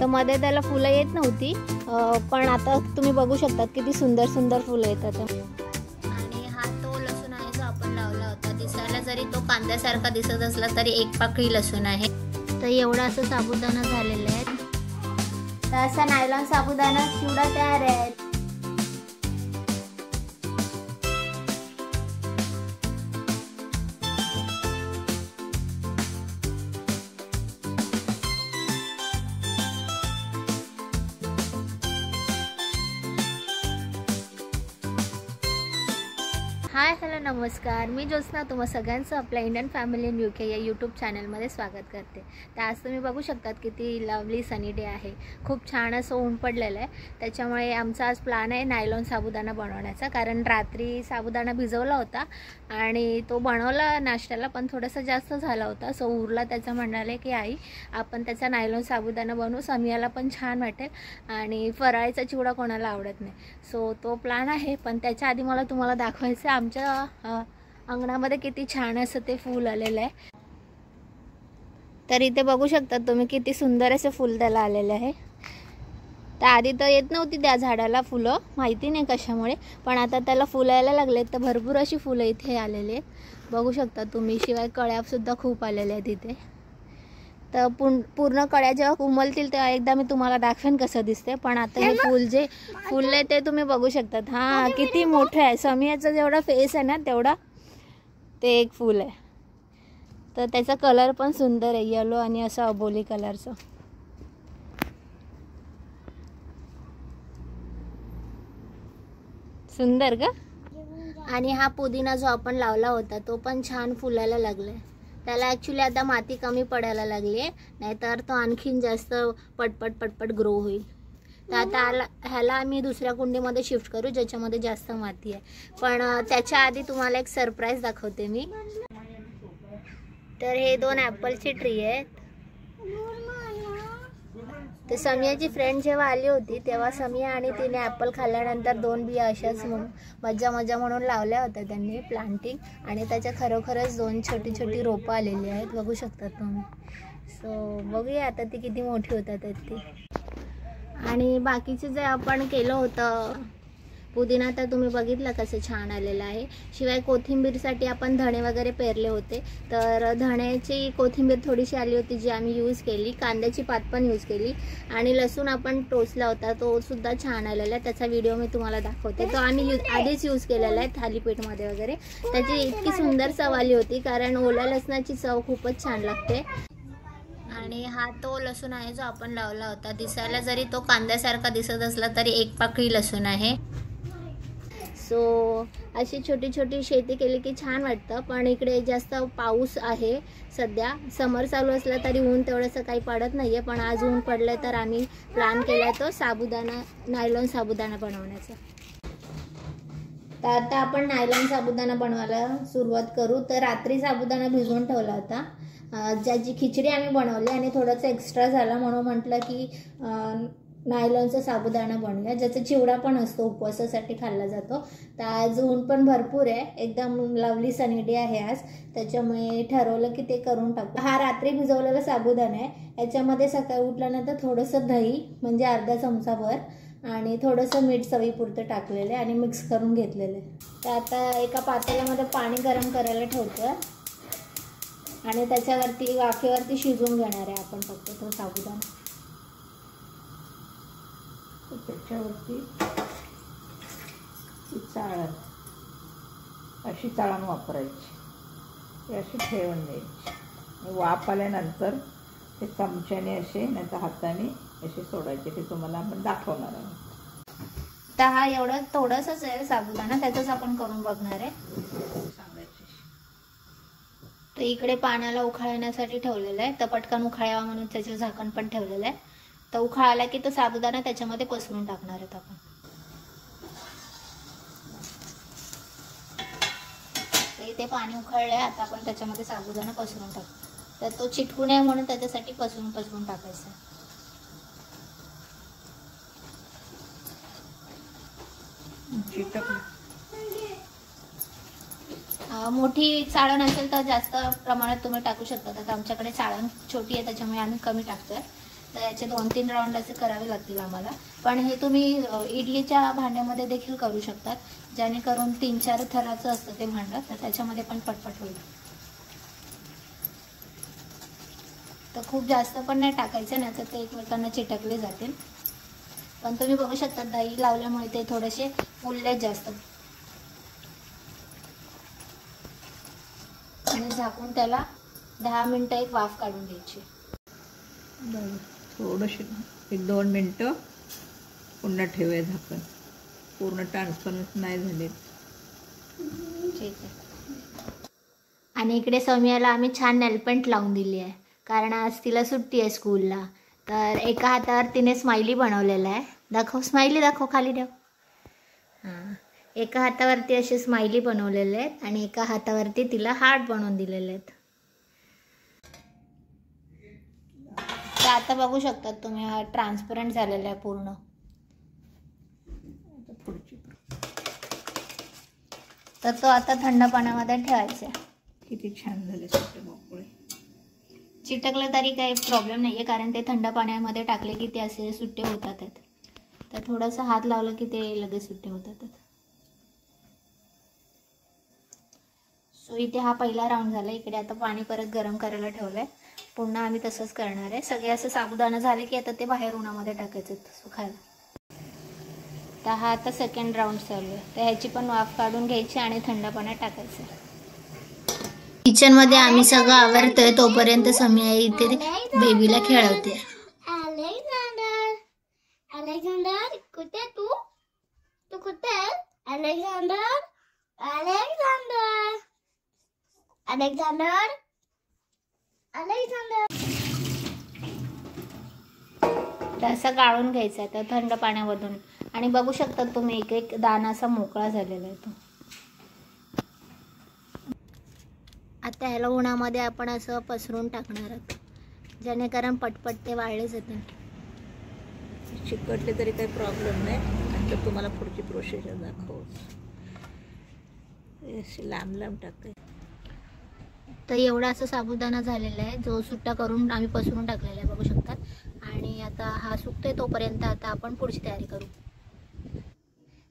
तर मध्ये त्याला फुलं येत नव्हती, पण आता तुम्ही बघू शकता किती सुंदर सुंदर फुलं येतात. आणि हा तो लसूण आहे जो आपण लावला होता. दिसायला जरी तो कांद्यासारखा दिसत असला तरी एक पाकळी लसूण आहे. तर एवढा असं साबुदाणा झालेला आहे. तर असा नायलॉन साबुदाणा चिवडा तयार आहे. हाय हॅलो नमस्कार, मी ज्योत्स्ना तुम्हा सगळ्यांचं आपल्या इंडियन फॅमिली इन UK या यूट्यूब चॅनलमध्ये स्वागत करते. तर आज तुम्ही बघू शकतात किती लवली सनी डे आहे. खूप छान असं ऊन पडलेलं आहे. त्याच्यामुळे आमचा आज प्लॅन आहे नायलॉन साबुदाणा बनवण्याचा. कारण रात्री साबुदाणा भिजवला होता आणि तो बनवला नाश्त्याला, पण थोडासा जास्त झाला होता. सो उरला त्याचा म्हणाले की आई आपण त्याचा नायलॉन साबुदाणा बनवू, समियाला पण छान वाटेल आणि फराळीचा चिवडा कोणाला आवडत नाही. सो तो प्लॅन आहे. पण त्याच्या आधी मला तुम्हाला दाखवायचं आहे आमच्या अंगणामध्ये किती छान असं ते फूल आलेलं आहे. तर इथे बघू शकता तुम्ही किती सुंदर असे फूल त्याला आलेले आहे. तर आधी तर येत नव्हती त्या झाडाला फुलं, माहिती नाही कशामुळे, पण आता त्याला फुलं यायला लागलेत. तर भरपूर अशी फुलं इथे आलेली आहेत बघू शकता तुम्ही. शिवाय कळ्यासुद्धा खूप आलेल्या आहेत इथे. तर पूर्ण कळ्या जेव्हा उमलतील तेव्हा एकदा मी तुम्हाला दाखवेन कसं दिसते. पण आता हे फूल जे फुलले ते तुम्ही बघू शकतात. हां किती मोठं आहे. समियाचा जेवढा फेस आहे ना तेवढा ते एक फूल आहे. तर त्याचा कलर पण सुंदर आहे, येलो आणि असं अबोली कलरचं. सुंदर का. आणि हा पुदिना जो आपण लावला होता तो पण छान फुलायला लागलाय. त्याला ॲक्च्युली आता माती कमी पडायला लागली आहे, नाहीतर तो आणखीन जास्त पटपट पटपट ग्रो होईल. तर आता ह्याला आम्ही दुसऱ्या कुंडीमध्ये शिफ्ट करू ज्याच्यामध्ये जास्त माती आहे. पण त्याच्या आधी तुम्हाला एक सरप्राईज दाखवते मी. तर हे 2 ॲपलची ट्री आहेत. तर समियाची फ्रेंड जेव्हा आली होती तेव्हा समिया आणि तिने ॲपल खाल्ल्यानंतर 2 बिया अशाच मजा म्हणून लावल्या होत्या त्यांनी प्लांटिंग. आणि त्याच्या खरोखरच 2 छोटी छोटी रोपं आलेली आहेत बघू शकता तुम्ही. सो बघूया आता ती किती मोठी होतात ती. आणि बाकीचे जे आपण केलं होतं पुदिना तर तुम्ही बघितलं कसं छान आलेलं आहे. शिवाय कोथिंबीरसाठी आपण धणे वगैरे पेरले होते, तर धण्याची कोथिंबीर थोडीशी आली होती जी आम्ही यूज केली. कांद्याची पात पण यूज केली आणि लसूण आपण टोचला होता तो सुद्धा छान आलेला आहे. त्याचा व्हिडिओ मी तुम्हाला दाखवते. तो आम्ही आधीच यूज केलेला आहे थालीपीठमध्ये वगैरे. त्याची इतकी सुंदर चव आली होती कारण ओल्या लसणाची चव खूपच छान लागते. आणि हा तो लसूण आहे जो आपण लावला होता. दिसायला जरी तो कांद्यासारखा दिसत असला तरी एक पाकळी लसूण आहे. सो अशी छोटी छोटी शेती केली की छान वाटतं. पण इकडे जास्त पाऊस आहे सध्या. समर चालू असला तरी ऊन तेवढंसं काही पडत नाही आहे. पण आज ऊन पडलं तर आम्ही प्लॅन केला तो नायलॉन साबुदाणा बनवण्याचा. तर आता आपण नायलॉन साबुदाणा बनवायला सुरुवात करू. तर रात्री साबुदाणा भिजवून ठेवला होता. ज्याची खिचडी आम्ही बनवली आणि थोडंसं एक्स्ट्रा झाला म्हणून म्हटलं की नायलॉनचा साबुदाणा बनवूया, ज्याचा चिवडा पण असतो, उपवासासाठी खाल्ला जातो. तर आज ऊन पण भरपूर आहे, एकदम लवली सनी डे आहे आज. त्याच्यामुळे ठरवलं की ते करून टाकू. हा रात्री भिजवलेला साबुदाणा आहे. याच्यामध्ये सकाळी उठल्यानंतर थोडंसं दही म्हणजे अर्धा चमचाभर आणि थोडंसं मीठ चवीपुरतं टाकलेलं आहे आणि मिक्स करून घेतलेलं आहे. तर आता एका पातेल्यामध्ये पाणी गरम करायला ठेवतो आणि त्याच्यावरती वाफेवरती शिजवून घेणार आहे आपण फक्त तो साबुदाणा. त्याच्यावरती चाळण अशी चाळण वापरायची, अशी ठेवून द्यायची. वाफ आल्यानंतर ते चमच्याने असे नाहीतर हाताने असे सोडायचे. ते तुम्हाला आपण दाखवणार आहे. तर हा एवढं थोडंसंच आहे साबुदाणा, त्याचंच आपण करून बघणार आहे. तर इकडे पाण्याला उखाळण्यासाठी ठेवलेलं आहे. तर पटकन उखाळावा म्हणून त्याचं झाकण पण ठेवलेलं आहे. तर उखाळ आला की तो साबुदाणा त्याच्यामध्ये पसरून टाकणार आहेत आपण. इथे पाणी उखळलंय, आता आपण त्याच्यामध्ये साबुदाणा पसरून टाकू. तर तो चिटकू नये म्हणून त्याच्यासाठी पसरून टाकायचं. मोठी चाळण असेल तर जास्त प्रमाणात तुम्ही टाकू शकता. आता आमच्याकडे चाळण छोटी आहे त्याच्यामुळे आम्ही कमी टाकतोय. तर याचे 2-3 राऊंड असे करावे लागतील आम्हाला. पण हे तुम्ही इडलीच्या भांड्यामध्ये देखील करू शकतात, जेणेकरून 3-4 थराचं असतं ते भांडं, तर त्याच्यामध्ये पण पटपट होईल. तर खूप जास्त पण नाही टाकायचं, नाही तर ते एकमेकांना चिटकले जातील. पण तुम्ही बघू शकता दही लावल्यामुळे ते थोडेसे फुलले जास्त. आणि झाकून त्याला 10 मिनिटं एक वाफ काढून घ्यायची. थोडंशी 1-2 मिनटं पुन्हा ठेवूया झाकण. पूर्ण ट्रान्सपरन्स नाही झाले. ठीक आहे. आणि इकडे सौम्याला आम्ही छान नेलपेंट लावून दिली आहे, कारण आज तिला सुट्टी आहे स्कूलला. तर एका हातावर तिने स्माइली बनवलेला आहे. दाखव स्माइली, दाखव, खाली ठेव. हां, एका हातावरती असे स्माइली बनवलेले आहेत आणि एका हातावरती तिला हार्ट बनवून दिलेले आहेत. तर आता बघू शकतात तुम्ही, हा ट्रान्सपरंट झालेला आहे पूर्ण. तर तो आता थंड पाण्यामध्ये ठेवायचा. किती छान झाले सुट्टे मोकळे. चिटकलं तरी काही प्रॉब्लेम नाही आहे, कारण ते थंड पाण्यामध्ये टाकले की ते असे सुट्टे होतात. तर थोडंसं हात लावलं की ते लगेच सुट्टे होतात. सो इथे हा पहिला राऊंड झाला. इकडे आता पाणी परत गरम करायला ठेवलं आहे. पुन्हा आम्ही तसंच करणार आहे. सगळे असं साबुदाणा झाले की आता ते बाहेर उन्हामध्ये टाकायचं सुकायला. तर हा आता सेकंड राऊंड चालू आहे. तर ह्याची पण वाफ काढून घ्यायची आणि थंड पाण्यात टाकायचं. किचनमध्ये आम्ही सगळं आवरतोय, तोपर्यंत समिया इथे बेबीला खेळवते. अलेक्झांडर कुठे तू कुठे? Alexander Alexander Alexander Alexander. असं गाळून घ्यायचं आहे तर थंड पाण्यामधून. आणि बघू शकता तुम्ही एक एक दाणा असा मोकळा झालेला आहे तो. आता ह्याला उन्हामध्ये आपण असं पसरून टाकणार आहोत, जेणेकरून पटपट ते वाळले जातील. चिकटले तरी काही प्रॉब्लेम नाही. आता तुम्हाला पुढची प्रोसेस दाखवू. असे लांब लांब टाकायचे. तर एवढा असं साबुदाणा झालेला आहे, जो सुट्टा करून आम्ही पसरून टाकलेला आहे, बघू शकतात. आणि आता हा सुकतोय तोपर्यंत आता आपण पुढची तयारी करू.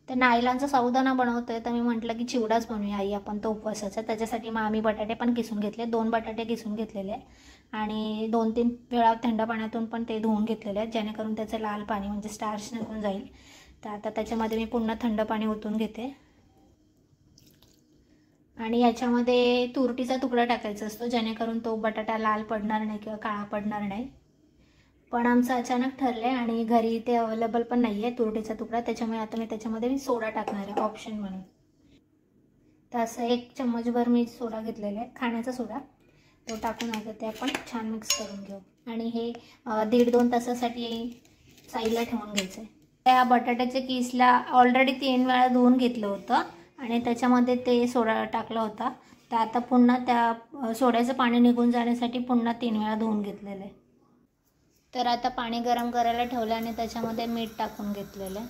तर नाईलांचा साबुदाणा बनवतोय, तर मी म्हटलं की चिवडाच बनवूया आई आपण तो उपवासाचा. त्याच्यासाठी मग आम्ही बटाटे पण किसून घेतले, 2 बटाटे किसून घेतलेले आहे आणि 2-3 वेळा थंड पाण्यातून पण ते धुवून घेतलेले आहेत, जेणेकरून त्याचं लाल पाणी म्हणजे स्टार्च निघून जाईल. तर आता त्याच्यामध्ये मी पुन्हा थंड पाणी ओतून घेते. आणि याच्यामध्ये तुरटीचा तुकडा टाकायचा असतो, जेणेकरून तो बटाटा लाल पडणार नाही किंवा काळा पडणार नाही. पण आमचं अचानक ठरलं आहे आणि घरी ते अवेलेबल पण नाही आहे तुरटीचा तुकडा, त्याच्यामुळे आता मी त्याच्यामध्ये सोडा टाकणार आहे ऑप्शन म्हणून. तर असं 1 चम्मचभर मी सोडा घेतलेला आहे, खाण्याचा सोडा. तो टाकून आता ते आपण छान मिक्स करून घेऊ. आणि हे 1.5-2 तासासाठी साईडला ठेवून घ्यायचं आहे. त्या बटाट्याच्या किसला ऑलरेडी 3 वेळा धुवून घेतलं होतं आणि त्याच्यामध्ये ते सोडा टाकला होता. तर आता पुन्हा त्या सोड्याचं पाणी निघून जाण्यासाठी पुन्हा 3 वेळा धुवून घेतलेलं आहे. तर आता पाणी गरम करायला ठेवलं आणि त्याच्यामध्ये मीठ टाकून घेतलेलं आहे.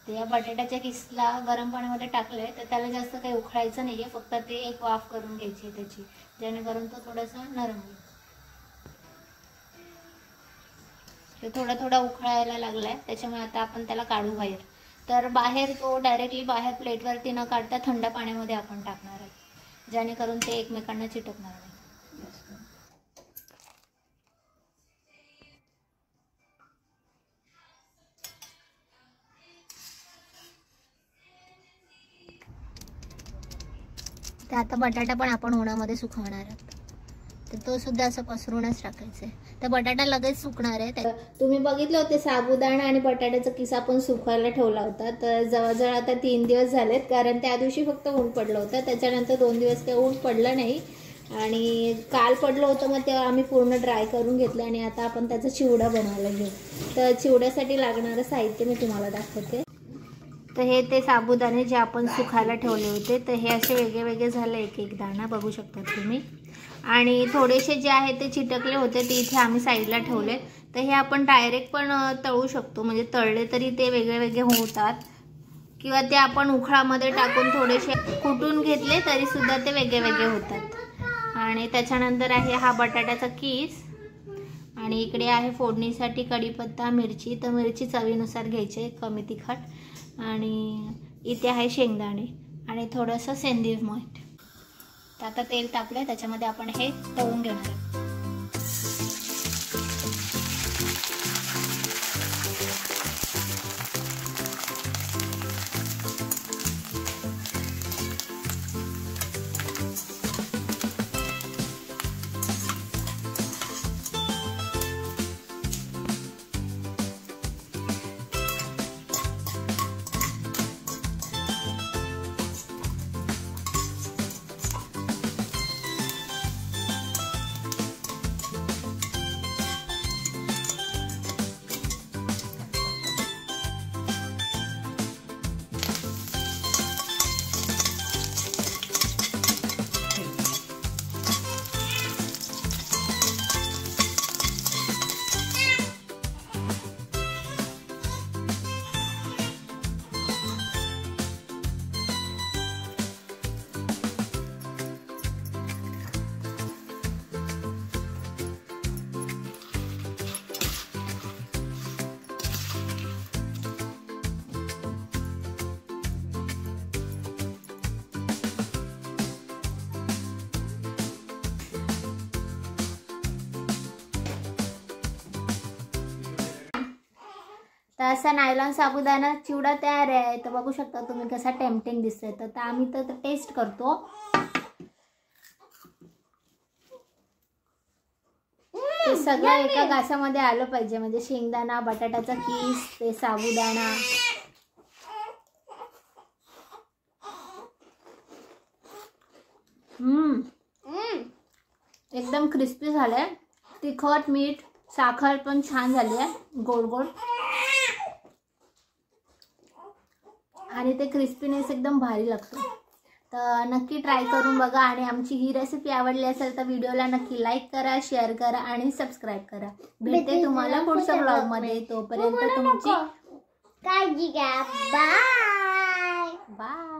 ते या बटाट्याच्या किसला गरम पाण्यामध्ये टाकलंय, तर त्याला जास्त काही उखळायचं नाहीये, फक्त ते एक वाफ करून घ्यायची त्याची, जेणेकरून तो थोडासा नरम होईल. ते थोडा उखळायला लागलाय, त्याच्यामुळे आता आपण त्याला काढू बाहेर. तर बाहेर तो डायरेक्टली बाहेर प्लेटवरती न काढता थंड पाण्यामध्ये आपण टाकणार आहे, जेणेकरून ते एकमेकांना चिटकणार नाही. तर आता बटाटा पण आपण उन्हामध्ये सुकवणार आहोत, तर तो सुद्धा असं पसरूनच टाकायचा आहे. तर बटाटा लगेच सुकणार आहे. तुम्ही बघितलं होते साबुदाणा आणि बटाट्याचा किस्सा आपण सुकवायला ठेवला होता. तर जवळजवळ आता 3 दिवस झालेत, कारण त्या दिवशी फक्त ऊन पडलं होतं, त्याच्यानंतर 2 दिवस काही ऊन पडलं नाही. आणि काल पडलं होतं, मग तेव्हा आम्ही पूर्ण ड्राय करून घेतलं आणि आता आपण त्याचा चिवडा बनवायला घेऊ. तर चिवड्यासाठी लागणारं साहित्य मी तुम्हाला दाखवते. तर हे ते साबुदाणे जे आपण सुखायला ठेवले होते, तर हे असे वेगळे वेगळे झाले, एक एक दाणा बघू शकता तुम्ही. आणि थोडेसे जे आहे ते चिटकले होते, ते इथे आम्ही साईडला ठेवले. तर हे आपण डायरेक्ट पण तळू शकतो, म्हणजे तळले तरी ते वेगळे वेगळे होतात किंवा ते आपण उखळामध्ये टाकून थोडेसे कुटून घेतले तरी सुद्धा ते वेगळे वेगळे होतात. आणि त्याच्यानंतर आहे हा बटाट्याचा कीस. आणि इकडे आहे फोडणीसाठी कढीपत्ता, मिरची. तर मिरची चवीनुसार घ्यायची, कमी तिखट. आणि इथे आहे शेंगदाणे आणि थोडंसं सेंधव मीठ. तर आता तेल तापलं, त्याच्यामध्ये आपण हे तळून घेणार. तर असा नायलॉन साबुदाणा चिवडा तयार आहे. तर बघू शकता तुम्ही कसा टेम्पटिंग दिसतोय. तर आम्ही तर टेस्ट करतो. ते सगळं एका घासामध्ये आलं पाहिजे, म्हणजे शेंगदाणा, बटाट्याचा कीस, ते साबुदाणा. एकदम क्रिस्पी झालंय. तिखट, मीठ, साखर पण छान झाली आहे, गोड गोड. आणि ते क्रिस्पीनेस एकदम भारी लागतो. तर नक्की ट्राय करून बघा. आणि आमची ही रेसिपी आवडली असेल तर व्हिडिओला नक्की लाईक करा, शेअर करा आणि सबस्क्राईब करा. भेटते तुम्हाला पुढच्या ब्लॉगमध्ये. तोपर्यंत तुमची काळजी घ्या. Bye bye.